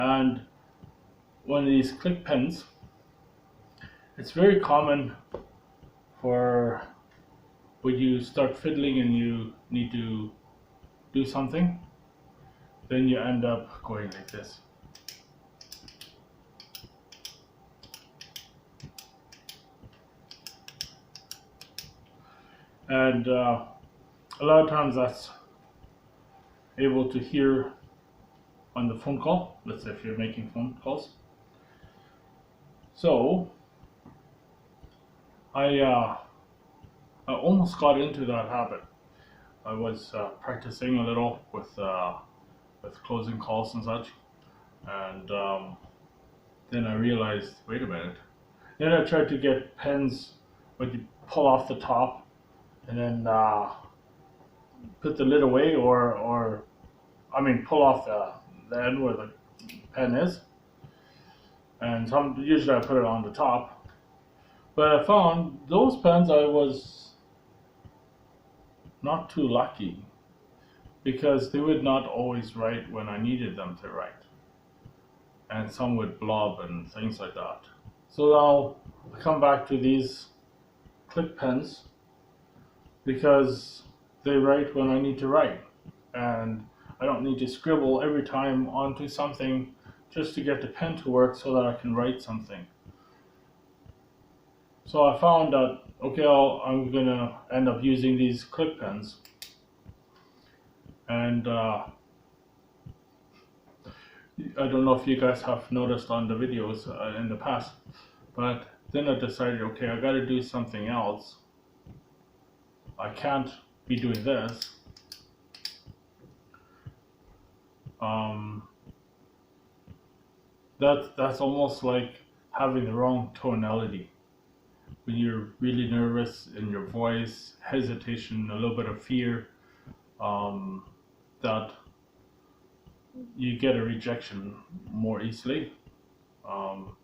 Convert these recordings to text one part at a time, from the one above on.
And one of these click pens, it's very common for when you start fiddling and you need to do something, then you end up going like this. And a lot of times that's able to hear on the phone call, let's say if you're making phone calls. So I almost got into that habit. I was practicing a little with closing calls and such, and then I realized, wait a minute. Then I tried to get pens, but you pull off the top and then put the lid away, or I mean, pull off the end where the pen is, and usually I put it on the top. But I found those pens I was not too lucky because they would not always write when I needed them to write, and some would blob and things like that. So now I come back to these click pens because they write when I need to write, and I don't need to scribble every time onto something just to get the pen to work so that I can write something. So I found that, okay, I'm gonna end up using these click pens, and I don't know if you guys have noticed on the videos in the past, but then I decided, okay, I gotta do something else. I can't be doing this. That's almost like having the wrong tonality. When you're really nervous in your voice, hesitation, a little bit of fear, that you get a rejection more easily. Um,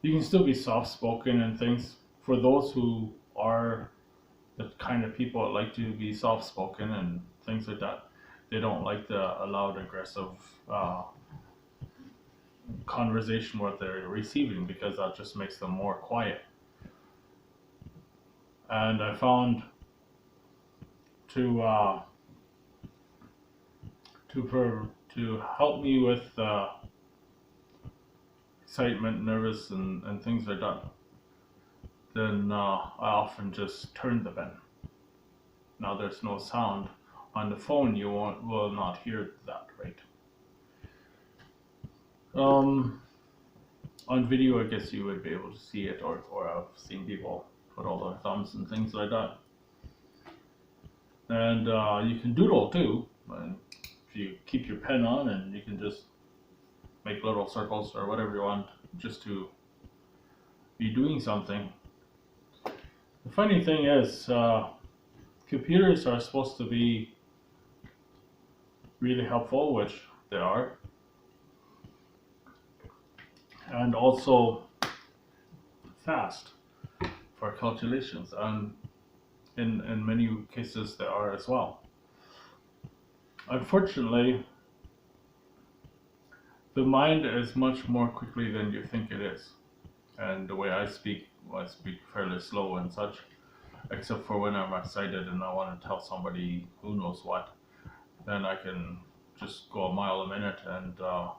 you can still be soft spoken and things. For those who are the kind of people that like to be soft spoken and things like that, they don't like the loud, aggressive conversation what they're receiving because that just makes them more quiet. And I found to to help me with excitement, nervous, and things like that, then I often just turn the pen. Now there's no sound. On the phone you will not hear that, right? On video, I guess you would be able to see it, or I've seen people put all their thumbs and things like that. And you can doodle too. And if you keep your pen on, and you can just make little circles or whatever you want, just to be doing something. The funny thing is, computers are supposed to be really helpful, which they are, and also fast for calculations, and in many cases they are as well. Unfortunately, the mind is much more quickly than you think it is, and the way I speak fairly slow and such, except for when I'm excited and I want to tell somebody who knows what, then I can just go a mile a minute and go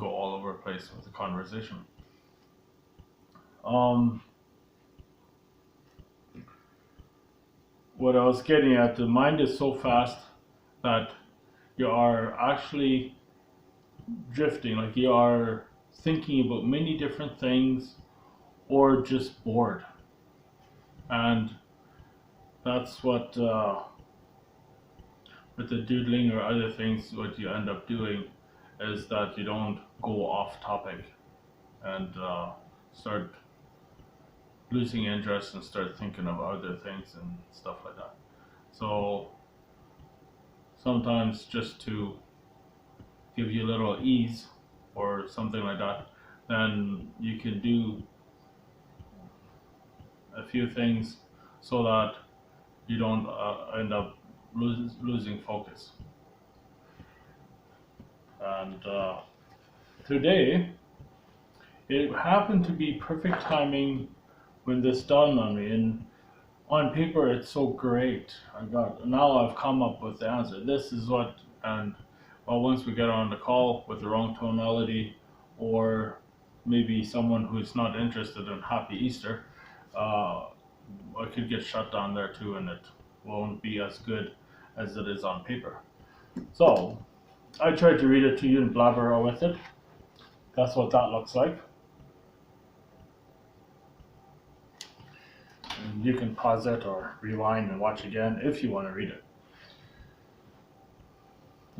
all over the place with the conversation. What I was getting at, the mind is so fast that you are actually drifting, like you are thinking about many different things or just bored. And that's what, with the doodling or other things, what you end up doing is that you don't go off topic and start losing interest and start thinking of other things and stuff like that. So sometimes just to give you a little ease or something like that, then you can do a few things so that you don't end up losing focus. And today, it happened to be perfect timing when this dawned on me. And on paper, it's so great. Now I've come up with the answer. This is what, and well, once we get on the call with the wrong tonality, or maybe someone who's not interested in Happy Easter, uh, I could get shut down there too, and it won't be as good as it is on paper. So I tried to read it to you and blabber with it. That's what that looks like. And you can pause it or rewind and watch again if you want to read it.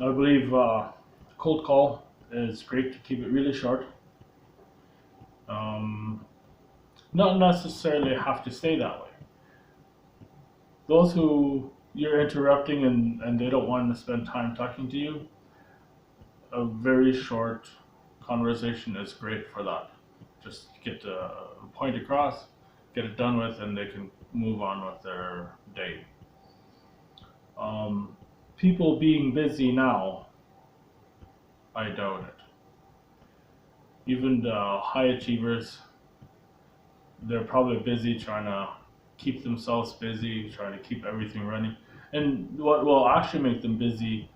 I believe cold call is great to keep it really short. Um, Not necessarily have to stay that way. Those who you're interrupting and they don't want to spend time talking to you, a very short conversation is great for that. Just get the point across, get it done with, and they can move on with their day. People being busy now, I doubt it. Even the high achievers, they're probably busy trying to keep themselves busy, trying to keep everything running. And what will actually make them busy,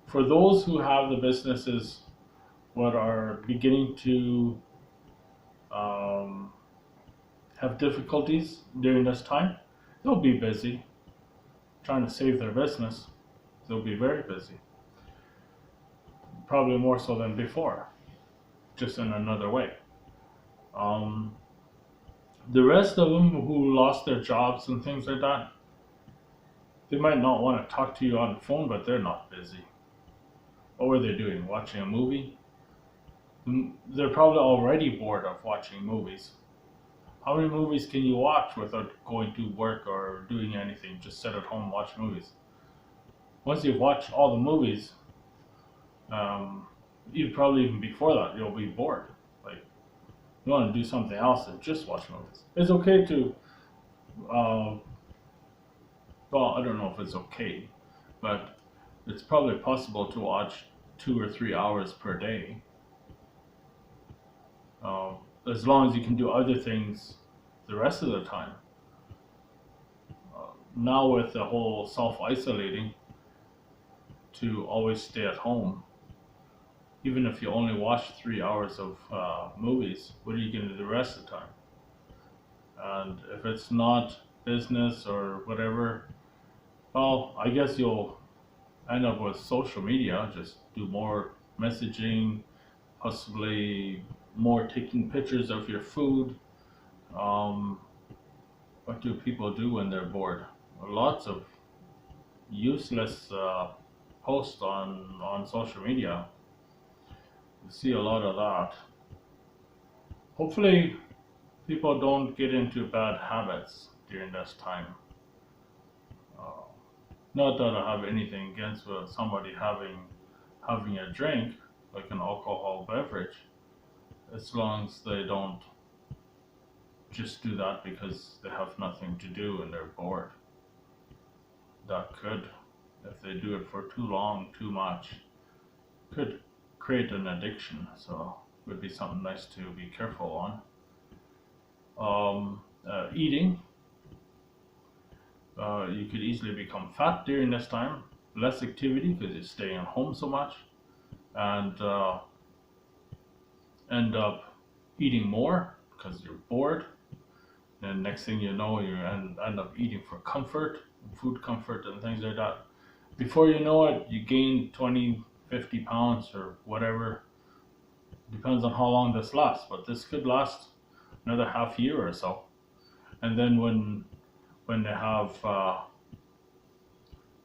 for those who have the businesses what are beginning to um, have difficulties during this time, they'll be busy trying to save their business. They'll be very busy, probably more so than before, just in another way. Um, the rest of them who lost their jobs and things like that, they might not want to talk to you on the phone, but they're not busy. What were they doing? Watching a movie? They're probably already bored of watching movies. How many movies can you watch without going to work or doing anything? Just sit at home, watch movies. Once you've watched all the movies, you probably even before that, you'll be bored. Like, you want to do something else than just watch movies. It's okay to, well, I don't know if it's okay, but it's probably possible to watch 2 or 3 hours per day. As long as you can do other things the rest of the time. Now with the whole self-isolating, to always stay at home, even if you only watch 3 hours of movies, what are you going to do the rest of the time? And if it's not business or whatever, well, I guess you'll end up with social media, just do more messaging, possibly more taking pictures of your food. What do people do when they're bored? Lots of useless posts on social media. You see a lot of that. Hopefully, people don't get into bad habits during this time. Uh, Not that I have anything against somebody having a drink, like an alcohol beverage, as long as they don't just do that because they have nothing to do and they're bored. That could, if they do it for too long, too much, could create an addiction. So it would be something nice to be careful on. Eating, you could easily become fat during this time. Less activity because you're staying at home so much, and end up eating more because you're bored. And next thing you know, you end up eating for comfort, food comfort, and things like that. Before you know it, you gain 20, 50 pounds or whatever. Depends on how long this lasts, but this could last another half year or so. And then when they have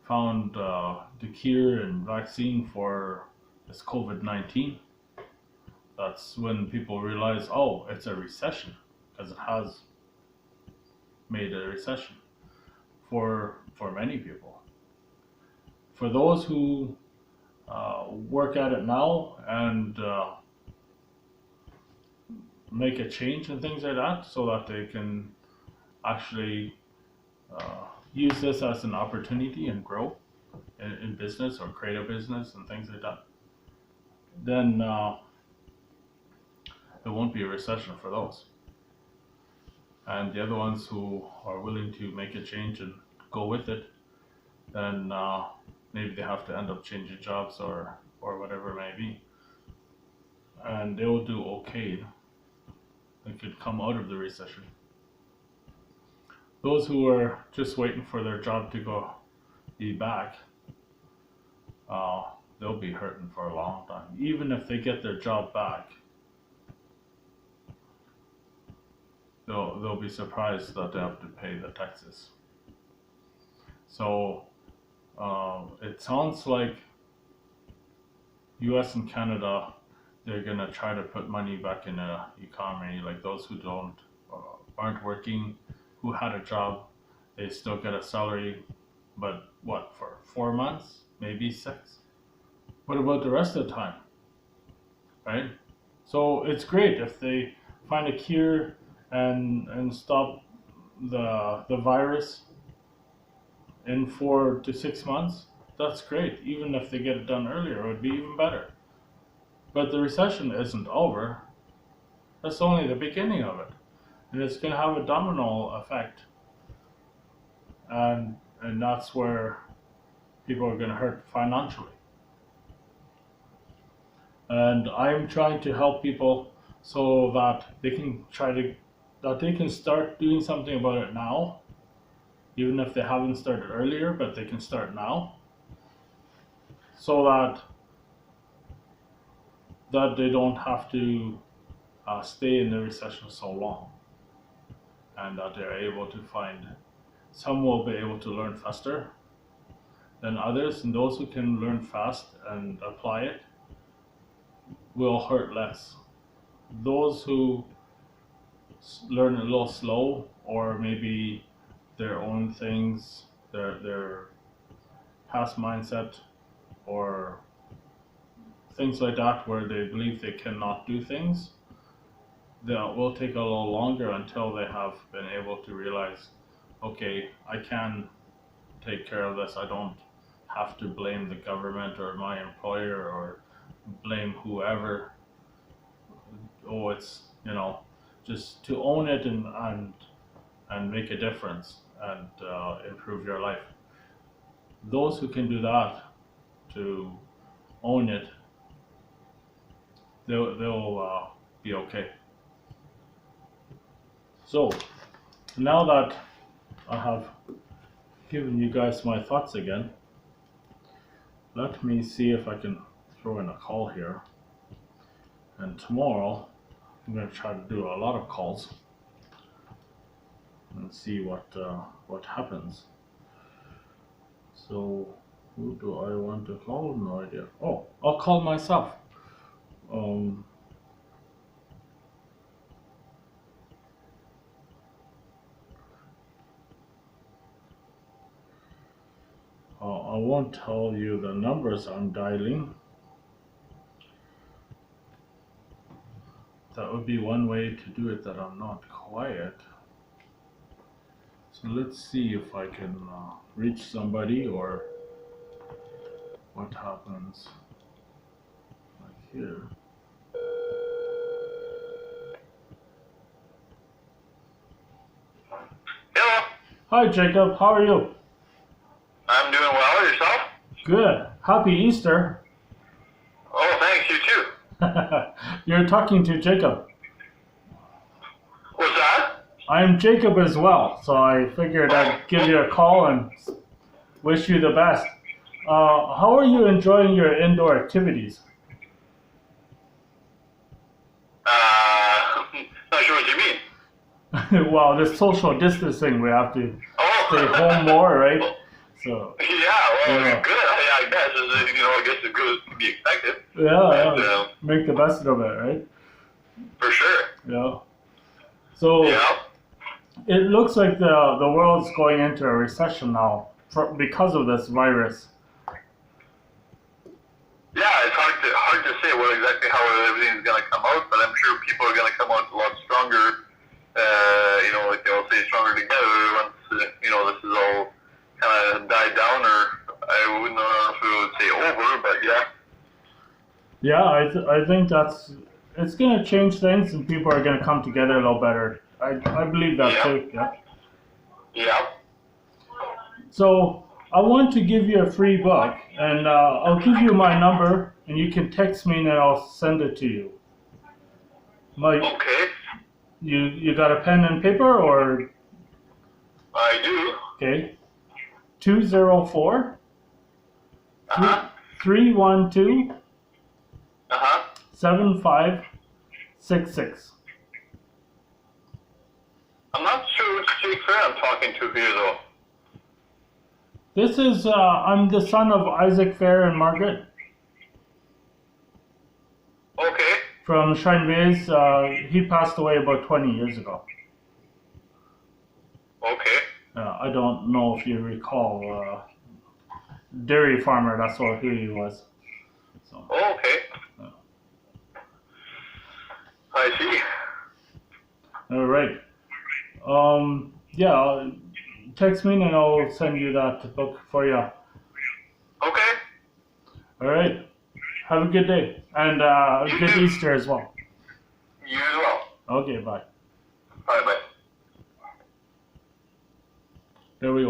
found the cure and vaccine for this COVID-19, that's when people realize, oh, it's a recession, because it has made a recession for many people. For those who work at it now and make a change and things like that, so that they can actually use this as an opportunity and grow in business or create a business and things like that. then there won't be a recession for those. And the other ones who are willing to make a change and go with it, then maybe they have to end up changing jobs or whatever it may be. And they will do okay. They could come out of the recession. Those who are just waiting for their job to be back, they'll be hurting for a long time. Even if they get their job back, they'll be surprised that they have to pay the taxes. So it sounds like US and Canada, they're gonna try to put money back in the economy, like those who aren't working, who had a job, they still get a salary, but what, for 4 months, maybe 6? What about the rest of the time, right? So it's great if they find a cure and stop the virus in 4 to 6 months. That's great. Even if they get it done earlier, it would be even better. But the recession isn't over. That's only the beginning of it. And it's going to have a domino effect. And that's where people are going to hurt financially. And I'm trying to help people so that they can start doing something about it now, even if they haven't started earlier, but they can start now, so that they don't have to stay in the recession so long, and that they're able to some will be able to learn faster than others, and those who can learn fast and apply it will hurt less. Those who learn a little slow, or maybe their own things, their past mindset, or things like that, where they believe they cannot do things, that will take a little longer until they have been able to realize, okay, I can take care of this. I don't have to blame the government or my employer or blame whoever. Oh, it's, just to own it and make a difference and improve your life. Those who can do that, to own it, they'll be okay. So now that I have given you guys my thoughts again, let me see if I can throw in a call here. And tomorrow I'm going to try to do a lot of calls and see what happens. So who do I want to call? No idea. Oh, I'll call myself. I won't tell you the numbers I'm dialing. That would be one way to do it, that I'm not quiet. So let's see if I can reach somebody, or what happens. Like here. Hello. Hi Jacob, how are you? I'm doing well. Yourself? Good. Happy Easter. Oh, thanks. You too. You're talking to Jacob. What's that? I'm Jacob as well, so I figured I'd give you a call and wish you the best. How are you enjoying your indoor activities? Not sure what you mean. Well, this social distancing, we have to stay home more, right? So. Yeah, well, good. I guess. I guess it's good to be expected. Yeah. Make the best of it, right? For sure. Yeah. So. Yeah. It looks like the world's going into a recession now because of this virus. Yeah, it's hard to say how everything's going to come out, but I'm sure people are going to come out a lot stronger. Like they'll say stronger together once this is all kind of died down, or I wouldn't know if it would say over, but yeah. Yeah, I think it's gonna change things, and people are gonna come together a little better. I believe that Yeah. too. Yeah. Yeah. So I want to give you a free book, and I'll give you my number, and you can text me, and I'll send it to you. My Okay. you got a pen and paper, or I do. okay? 204 Uh-huh. 312 Uh-huh. 7566. I'm not sure which Jake Fair I'm talking to here, though. This is I'm the son of Isaac Fair and Margaret Okay. from Cheyenne. He passed away about 20 years ago. Okay. I don't know if you recall. Dairy farmer, that's what who he was. So, Okay. I see. all right. Yeah, text me and I'll send you that book for you. Okay. All right. Have a good day and You good too. Easter as well. You as well. Okay, bye. Bye-bye. There we go.